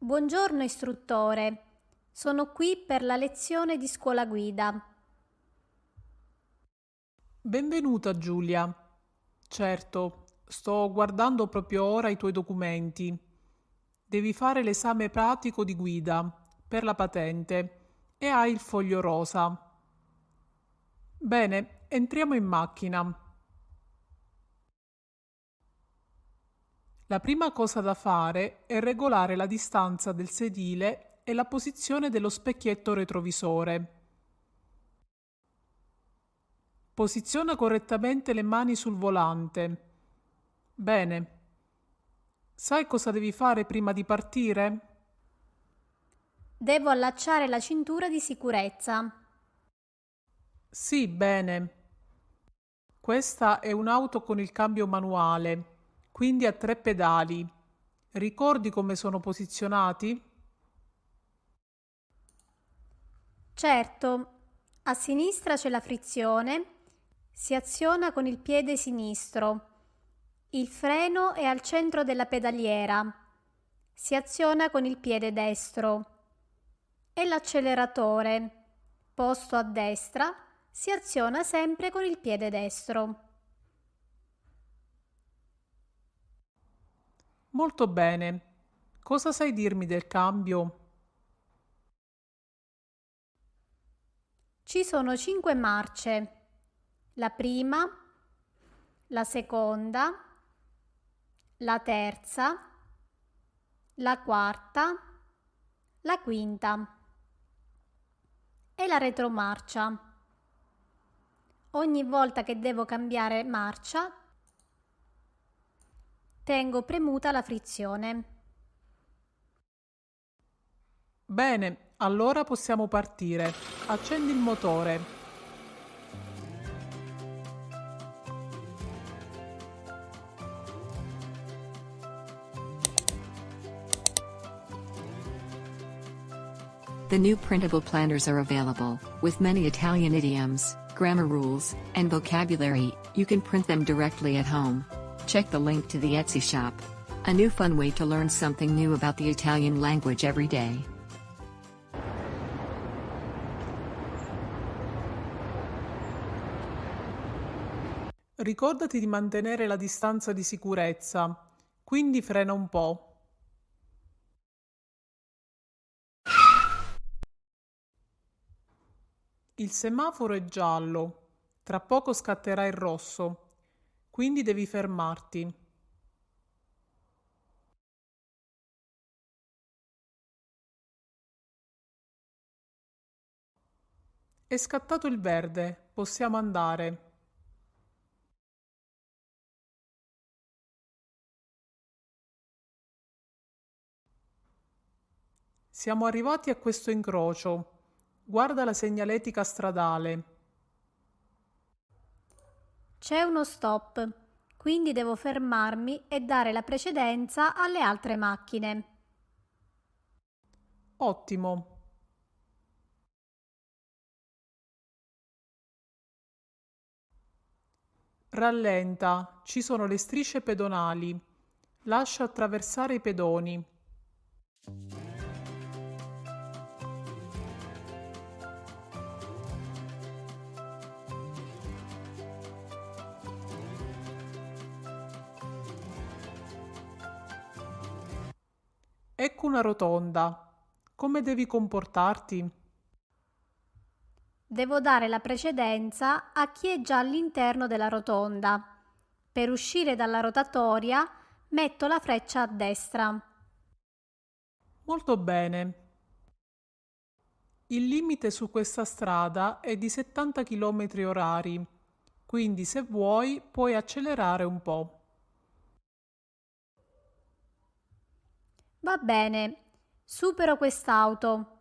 Buongiorno istruttore, sono qui per la lezione di scuola guida. Benvenuta Giulia. Certo, sto guardando proprio ora i tuoi documenti. Devi fare l'esame pratico di guida per la patente e hai il foglio rosa. Bene, entriamo in macchina. La prima cosa da fare è regolare la distanza del sedile e la posizione dello specchietto retrovisore. Posiziona correttamente le mani sul volante. Bene. Sai cosa devi fare prima di partire? Devo allacciare la cintura di sicurezza. Sì, bene. Questa è un'auto con il cambio manuale, quindi ha 3 pedali. Ricordi come sono posizionati? Certo, a sinistra c'è la frizione, si aziona con il piede sinistro. Il freno è al centro della pedaliera, si aziona con il piede destro. E l'acceleratore, posto a destra, si aziona sempre con il piede destro. Molto bene. Cosa sai dirmi del cambio? Ci sono 5 marce. La prima, la seconda, la terza, la quarta, la quinta e la retromarcia. Ogni volta che devo cambiare marcia, tengo premuta la frizione. Bene, allora possiamo partire. Accendi il motore. The new printable planners are available, with many Italian idioms, grammar rules, and vocabulary. You can print them directly at home. Check the link to the Etsy shop. A new fun way to learn something new about the Italian language every day. Ricordati di mantenere la distanza di sicurezza, quindi frena un po'. Il semaforo è giallo, tra poco scatterà il rosso, quindi devi fermarti. È scattato il verde, possiamo andare. Siamo arrivati a questo incrocio. Guarda la segnaletica stradale. C'è uno stop, quindi devo fermarmi e dare la precedenza alle altre macchine. Ottimo. Rallenta, ci sono le strisce pedonali. Lascia attraversare i pedoni. Ecco una rotonda. Come devi comportarti? Devo dare la precedenza a chi è già all'interno della rotonda. Per uscire dalla rotatoria metto la freccia a destra. Molto bene. Il limite su questa strada è di 70 km orari, quindi se vuoi puoi accelerare un po'. Va bene, supero quest'auto.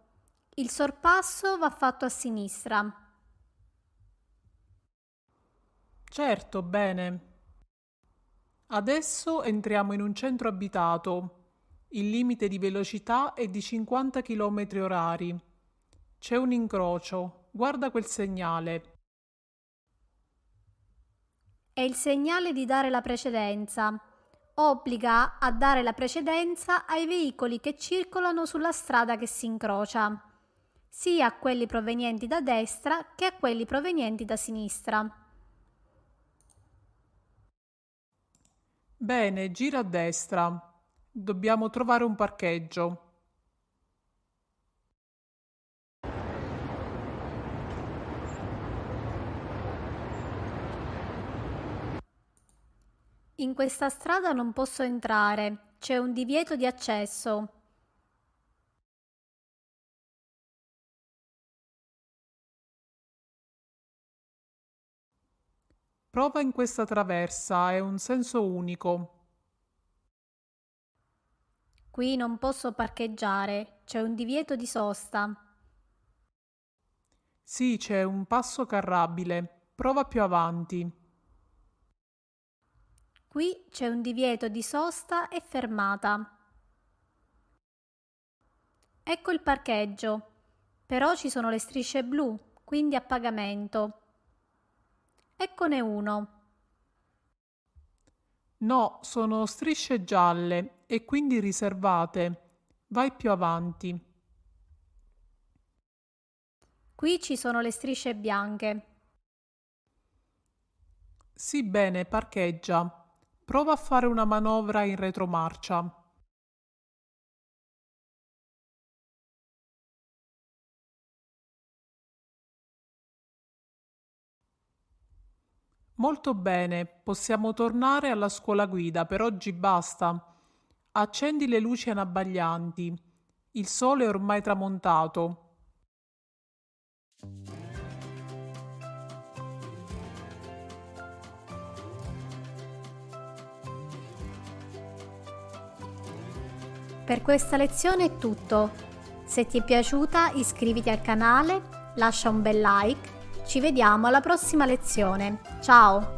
Il sorpasso va fatto a sinistra. Certo, bene. Adesso entriamo in un centro abitato. Il limite di velocità è di 50 km orari. C'è un incrocio. Guarda quel segnale. È il segnale di dare la precedenza. obbliga a dare la precedenza ai veicoli che circolano sulla strada che si incrocia, sia a quelli provenienti da destra che a quelli provenienti da sinistra. Bene, gira a destra. Dobbiamo trovare un parcheggio. In questa strada non posso entrare, c'è un divieto di accesso. Prova in questa traversa, è un senso unico. Qui non posso parcheggiare, c'è un divieto di sosta. Sì, c'è un passo carrabile. Prova più avanti. Qui c'è un divieto di sosta e fermata. Ecco il parcheggio, però ci sono le strisce blu, quindi a pagamento. Eccone uno. No, sono strisce gialle e quindi riservate. Vai più avanti. Qui ci sono le strisce bianche. Sì, bene, parcheggia. Prova a fare una manovra in retromarcia. Molto bene, possiamo tornare alla scuola guida, per oggi basta. Accendi le luci anabbaglianti. Il sole è ormai tramontato. Per questa lezione è tutto. Se ti è piaciuta iscriviti al canale, lascia un bel like. Ci vediamo alla prossima lezione. Ciao!